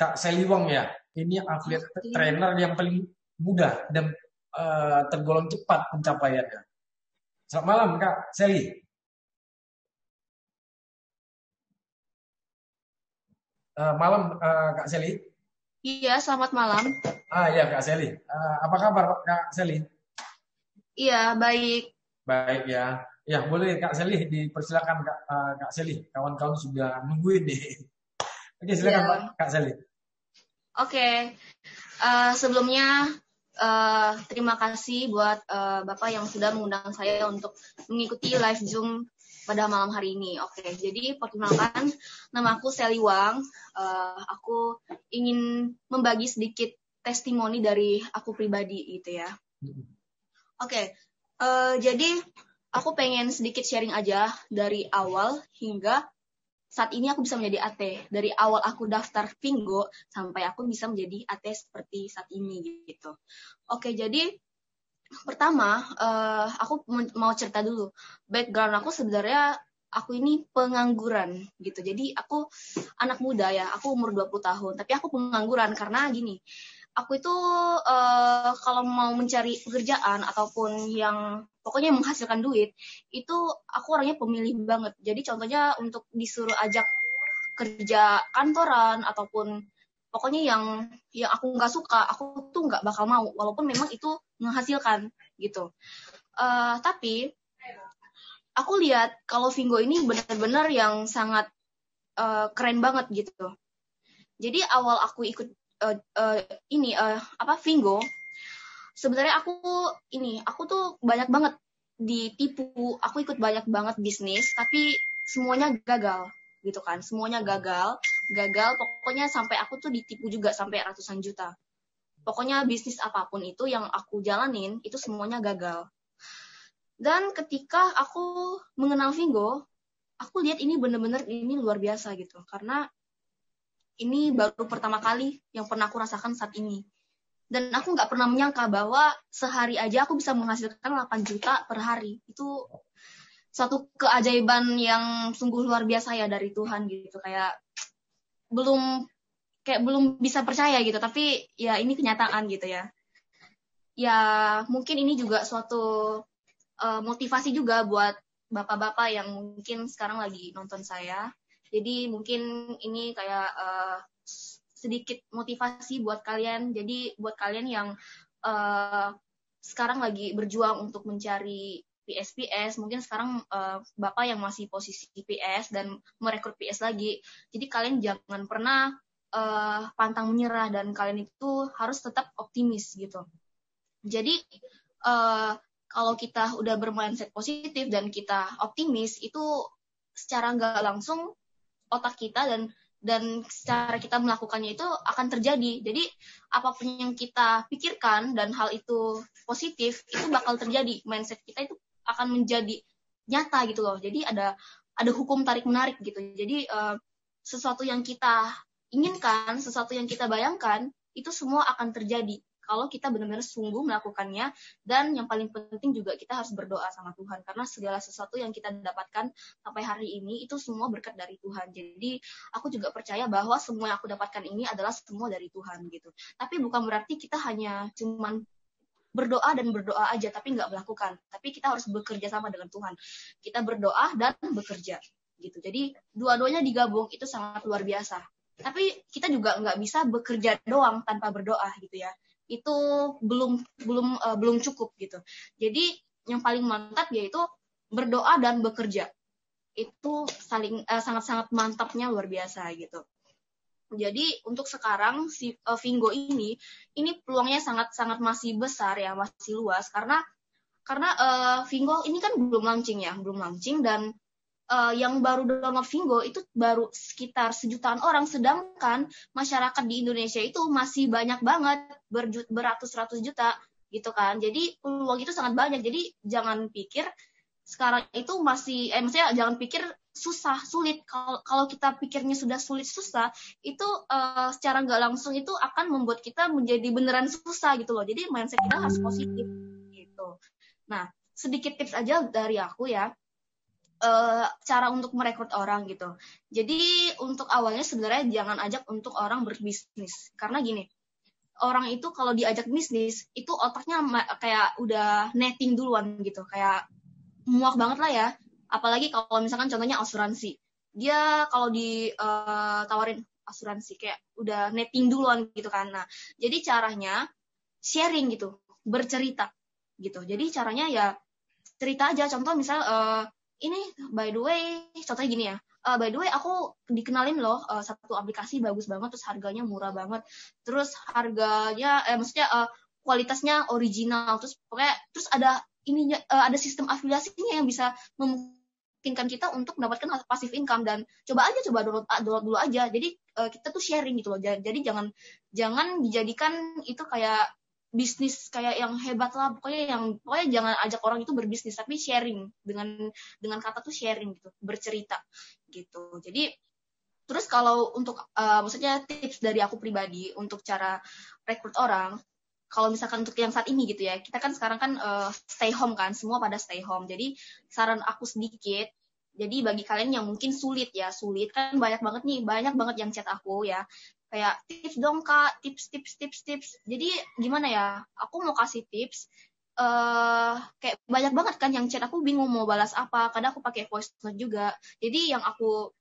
Kak Sally Wong ya. Ini affiliate trainer yang paling mudah dan tergolong cepat pencapaiannya. Selamat malam Kak Sally. Malam Kak Sally. Iya, selamat malam. Ya Kak Sally. Apa kabar Kak Sally? Iya, baik. Baik ya. Ya boleh Kak Sally, dipersilakan Kak Sally. Kawan-kawan sudah nungguin nih. Oke silakan Pak Iya. Kak Sally. Oke. Sebelumnya terima kasih buat Bapak yang sudah mengundang saya untuk mengikuti live Zoom pada malam hari ini. Oke, jadi perkenalkan, nama aku Sally Wang. Aku ingin membagi sedikit testimoni dari aku pribadi gitu ya. Oke, jadi aku pengen sedikit sharing aja dari awal hingga saat ini aku bisa menjadi AT. Dari awal aku daftar Vingo sampai aku bisa menjadi AT seperti saat ini gitu. Oke, jadi pertama aku mau cerita dulu. Background aku sebenarnya aku ini pengangguran gitu. Jadi aku anak muda ya, aku umur 20 tahun, tapi aku pengangguran karena gini. Aku itu kalau mau mencari pekerjaan ataupun yang pokoknya menghasilkan duit, itu aku orangnya pemilih banget. Jadi contohnya untuk disuruh ajak kerja kantoran ataupun pokoknya yang aku nggak suka, aku tuh nggak bakal mau, walaupun memang itu menghasilkan gitu. Tapi aku lihat kalau Vingo ini benar-benar yang sangat keren banget gitu. Jadi awal aku ikut Vingo, sebenarnya aku tuh banyak banget ditipu. Aku ikut banyak banget bisnis, tapi semuanya gagal gitu kan. Semuanya gagal. Pokoknya sampai aku tuh ditipu juga sampai ratusan juta. Pokoknya bisnis apapun itu yang aku jalanin itu semuanya gagal. Dan ketika aku mengenal Vingo, aku lihat ini benar-benar ini luar biasa gitu. Karena ini baru pertama kali yang pernah aku rasakan saat ini. Dan aku nggak pernah menyangka bahwa sehari aja aku bisa menghasilkan 8 juta per hari. Itu suatu keajaiban yang sungguh luar biasa ya dari Tuhan gitu. Kayak belum bisa percaya gitu. Tapi ya ini kenyataan gitu ya. Ya mungkin ini juga suatu motivasi juga buat bapak-bapak yang mungkin sekarang lagi nonton saya. Jadi mungkin ini kayak sedikit motivasi buat kalian. Jadi buat kalian yang sekarang lagi berjuang untuk mencari PS, mungkin sekarang Bapak yang masih posisi PS dan merekrut PS lagi. Jadi kalian jangan pernah pantang menyerah dan kalian itu harus tetap optimis gitu. Jadi kalau kita udah bermindset positif dan kita optimis, itu secara nggak langsung otak kita dan secara kita melakukannya itu akan terjadi. Jadi apapun yang kita pikirkan dan hal itu positif, itu bakal terjadi. Mindset kita itu akan menjadi nyata gitu loh. Jadi ada hukum tarik menarik gitu. Jadi sesuatu yang kita inginkan, sesuatu yang kita bayangkan, itu semua akan terjadi kalau kita benar-benar sungguh melakukannya. Dan yang paling penting juga kita harus berdoa sama Tuhan, karena segala sesuatu yang kita dapatkan sampai hari ini itu semua berkat dari Tuhan. Jadi aku juga percaya bahwa semua yang aku dapatkan ini adalah semua dari Tuhan gitu. Tapi bukan berarti kita hanya cuman berdoa dan berdoa aja tapi nggak melakukan. Tapi kita harus bekerja sama dengan Tuhan. Kita berdoa dan bekerja gitu. Jadi dua-duanya digabung itu sangat luar biasa. Tapi kita juga nggak bisa bekerja doang tanpa berdoa gitu ya. Itu belum cukup gitu. Jadi yang paling mantap yaitu berdoa dan bekerja. Itu sangat-sangat mantapnya luar biasa gitu. Jadi untuk sekarang si Vingo ini peluangnya sangat-sangat masih besar ya, masih luas karena Vingo ini kan belum launching dan yang baru download Vingo itu baru sekitar 1 jutaan orang, sedangkan masyarakat di Indonesia itu masih banyak banget, beratus-ratus juta gitu kan. Jadi peluang itu sangat banyak. Jadi jangan pikir sekarang itu masih maksudnya jangan pikir sulit. Kalau kita pikirnya sudah sulit susah, itu secara nggak langsung itu akan membuat kita menjadi beneran susah gitu loh. Jadi mindset kita harus positif gitu. Nah, sedikit tips aja dari aku ya. cara untuk merekrut orang gitu. Jadi untuk awalnya sebenarnya jangan ajak untuk orang berbisnis, karena gini, orang itu kalau diajak bisnis itu otaknya kayak udah netting duluan gitu, kayak muak banget lah ya. Apalagi kalau misalkan contohnya asuransi, dia kalau ditawarin asuransi kayak udah netting duluan gitu kan. Nah, jadi caranya sharing gitu, bercerita gitu. Jadi caranya ya cerita aja. Contoh misal ini by the way, contohnya gini ya. By the way, aku dikenalin loh satu aplikasi bagus banget, terus harganya murah banget, terus harganya, maksudnya kualitasnya original, terus pokoknya terus ada ininya, ada sistem afiliasinya yang bisa memungkinkan kita untuk mendapatkan passive income, dan coba download dulu aja. Jadi kita tuh sharing gitu loh. Jadi jangan dijadikan itu kayak bisnis kayak yang hebat lah, pokoknya jangan ajak orang itu berbisnis, tapi sharing, dengan kata tuh sharing gitu, bercerita gitu. Jadi terus kalau untuk maksudnya tips dari aku pribadi untuk cara rekrut orang, kalau misalkan untuk yang saat ini gitu ya, kita kan sekarang kan stay home kan, semua pada stay home. Jadi saran aku sedikit, jadi bagi kalian yang mungkin sulit kan, banyak banget yang chat aku ya, kayak tips dong kak, tips. Jadi gimana ya, aku mau kasih tips, kayak banyak banget kan yang chat aku, bingung mau balas apa, kadang aku pakai voice note juga. Jadi yang aku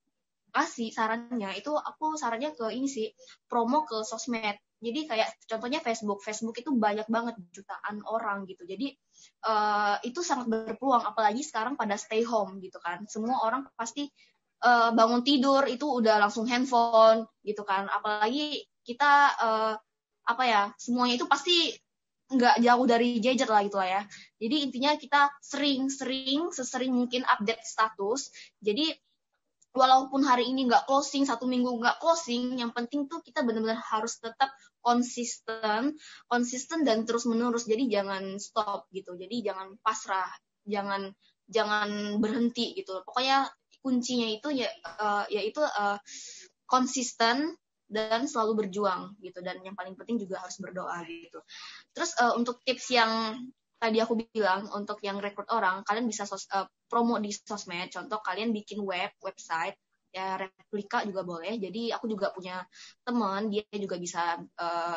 kasih sarannya itu, aku sarannya ke ini sih, promo ke sosmed. Jadi kayak contohnya Facebook itu banyak banget, jutaan orang gitu. Jadi itu sangat berpeluang, apalagi sekarang pada stay home gitu kan. Semua orang pasti bangun tidur itu udah langsung handphone gitu kan. Apalagi kita apa ya, semuanya itu pasti nggak jauh dari gadget lah gitu lah ya. Jadi intinya kita sesering mungkin update status. Jadi walaupun hari ini nggak closing, 1 minggu nggak closing, yang penting tuh kita benar-benar harus tetap konsisten dan terus menerus. Jadi jangan stop gitu. Jadi jangan pasrah, jangan berhenti gitu. Pokoknya kuncinya itu yaitu konsisten dan selalu berjuang gitu. Dan yang paling penting juga harus berdoa gitu. Terus untuk tips yang tadi aku bilang, untuk yang rekrut orang, kalian bisa promo di sosmed. Contoh kalian bikin website, ya replika juga boleh. Jadi aku juga punya teman, dia juga bisa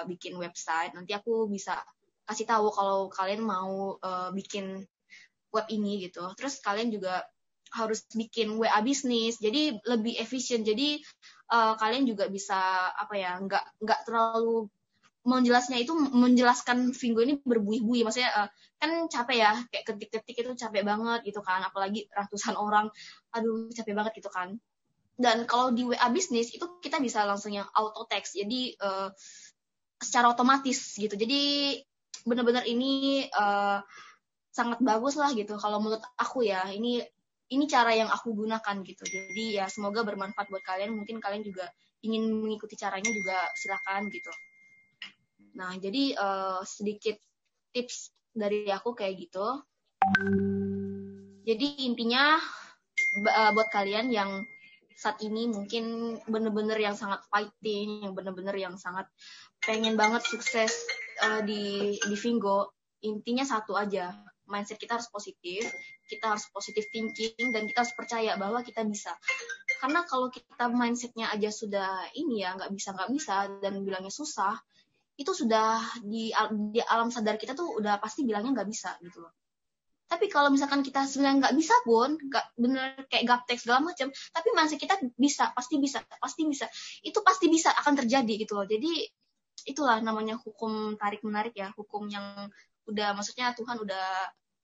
bikin website. Nanti aku bisa kasih tahu kalau kalian mau bikin web ini gitu. Terus kalian juga harus bikin WA bisnis, jadi lebih efisien. Jadi kalian juga bisa apa ya, nggak terlalu menjelaskan Vingo ini berbuih-buih, maksudnya kan capek ya, kayak ketik-ketik itu capek banget gitu kan, apalagi ratusan orang, aduh capek banget gitu kan. Dan kalau di WA bisnis itu kita bisa langsung yang auto text, jadi secara otomatis gitu. Jadi benar-benar ini sangat bagus lah gitu kalau menurut aku ya. Ini cara yang aku gunakan gitu. Jadi ya semoga bermanfaat buat kalian. Mungkin kalian juga ingin mengikuti caranya juga silakan gitu. Nah, jadi sedikit tips dari aku kayak gitu. Jadi intinya buat kalian yang saat ini mungkin bener-bener yang sangat fighting, yang bener-bener yang sangat pengen banget sukses di Vingo, intinya satu aja, mindset kita harus positif, kita harus positive thinking, dan kita harus percaya bahwa kita bisa. Karena kalau kita mindsetnya aja sudah ini ya, nggak bisa, dan bilangnya susah, itu sudah di alam sadar kita tuh udah pasti bilangnya nggak bisa gitu loh. Tapi kalau misalkan kita sebenarnya nggak bisa pun, nggak bener kayak gaptek segala macam, tapi mindset kita bisa, pasti bisa, itu pasti bisa akan terjadi gitu loh. Jadi itulah namanya hukum tarik menarik ya, hukum yang udah, maksudnya Tuhan udah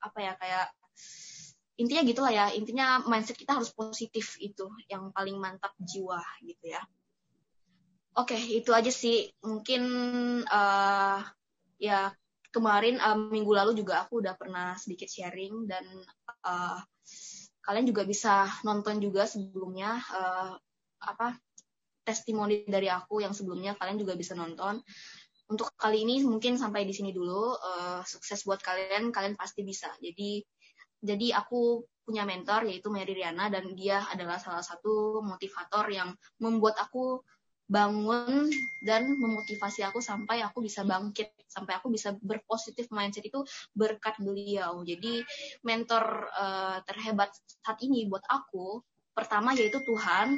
apa ya, kayak intinya gitulah ya, intinya mindset kita harus positif, itu yang paling mantap jiwa gitu ya. Oke, itu aja sih. Mungkin ya kemarin minggu lalu juga aku udah pernah sedikit sharing, dan kalian juga bisa nonton juga sebelumnya testimoni dari aku yang sebelumnya, kalian juga bisa nonton. Untuk kali ini mungkin sampai di sini dulu. Sukses buat kalian pasti bisa. Jadi aku punya mentor yaitu Mary Riana, dan dia adalah salah satu motivator yang membuat aku bangun dan memotivasi aku sampai aku bisa bangkit, sampai aku bisa berpositif mindset itu berkat beliau. Jadi mentor terhebat saat ini buat aku, pertama yaitu Tuhan,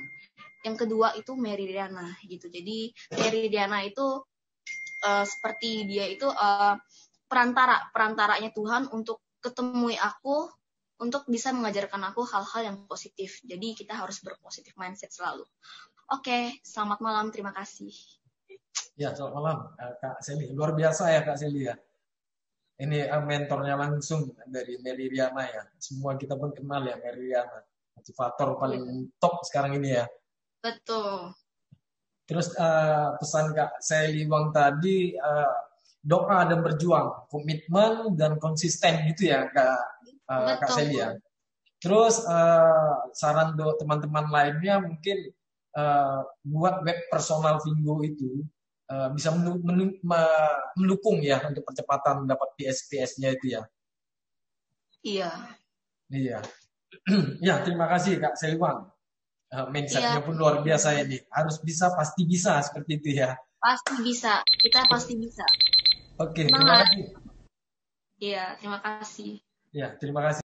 yang kedua itu Meridiana gitu. Jadi Meridiana itu seperti dia itu perantaranya Tuhan untuk ketemui aku, untuk bisa mengajarkan aku hal-hal yang positif. Jadi kita harus berpositif mindset selalu. Oke, selamat malam, terima kasih. Ya, selamat malam Kak Seli. Luar biasa ya Kak Seli ya. Ini mentornya langsung dari Meridiana ya. Semua kita pun kenal ya Meridiana. Motivator paling top sekarang ini ya. Betul. Terus pesan Kak Seli Wang tadi, doa dan berjuang, komitmen dan konsisten gitu ya Kak Seli ya. Terus saran untuk teman-teman lainnya mungkin buat web personal Vingo itu bisa mendukung ya untuk percepatan dapat PS-PS-nya itu ya. Iya. Iya. Ya, terima kasih Kak Seliwan. Mindsetnya pun luar biasa ini. Harus bisa, pasti bisa seperti itu ya. Pasti bisa. Kita pasti bisa. Oke, terima kasih. Iya, terima kasih. Ya, terima kasih.